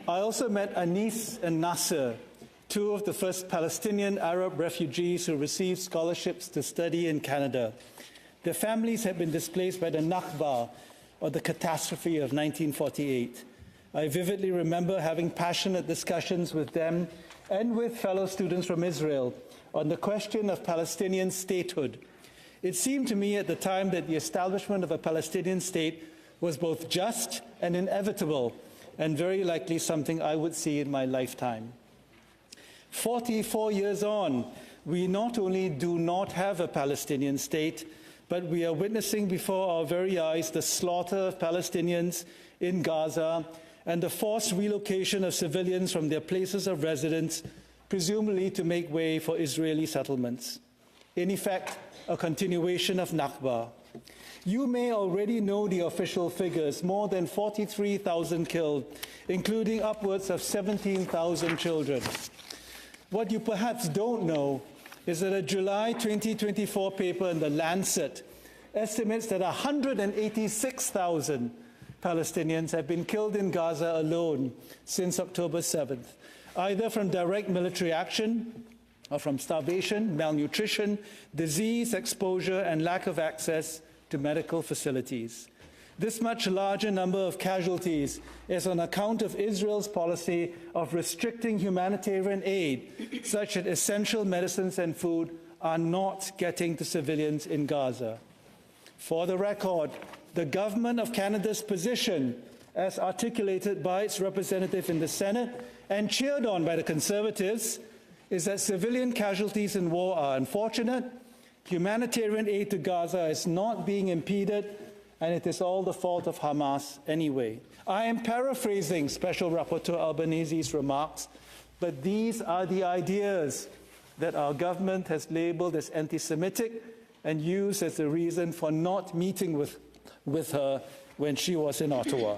I also met Anis and Nasser, two of the first Palestinian Arab refugees who received scholarships to study in Canada. Their families had been displaced by the Nakba, or the catastrophe of 1948. I vividly remember having passionate discussions with them and with fellow students from Israel on the question of Palestinian statehood. It seemed to me at the time that the establishment of a Palestinian state was both just and inevitable, and very likely something I would see in my lifetime. 44 years on, we not only do not have a Palestinian state, but we are witnessing before our very eyes the slaughter of Palestinians in Gaza and the forced relocation of civilians from their places of residence, presumably to make way for Israeli settlements. In effect, a continuation of Nakba. You may already know the official figures, more than 43,000 killed, including upwards of 17,000 children. What you perhaps don't know is that a July 2024 paper in The Lancet estimates that 186,000 Palestinians have been killed in Gaza alone since October 7th, either from direct military action or from starvation, malnutrition, disease exposure, and lack of access to medical facilities. This much larger number of casualties is on account of Israel's policy of restricting humanitarian aid, such that essential medicines and food are not getting to civilians in Gaza. For the record, the government of Canada's position, as articulated by its representative in the Senate and cheered on by the Conservatives, is that civilian casualties in war are unfortunate, humanitarian aid to Gaza is not being impeded, and it is all the fault of Hamas anyway. I am paraphrasing Special Rapporteur Albanese's remarks, but these are the ideas that our government has labelled as anti-Semitic and used as a reason for not meeting with her when she was in Ottawa.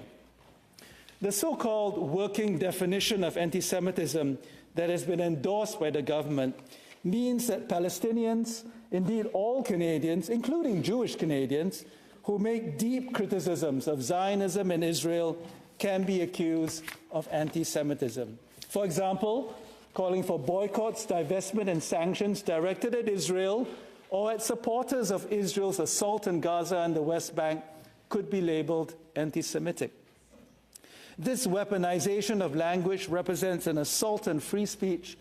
The so-called working definition of anti-Semitism that has been endorsed by the government means that Palestinians, indeed all Canadians, including Jewish Canadians, who make deep criticisms of Zionism and Israel can be accused of anti-Semitism. For example, calling for boycotts, divestment, and sanctions directed at Israel or at supporters of Israel's assault in Gaza and the West Bank could be labeled anti-Semitic. This weaponization of language represents an assault on free speech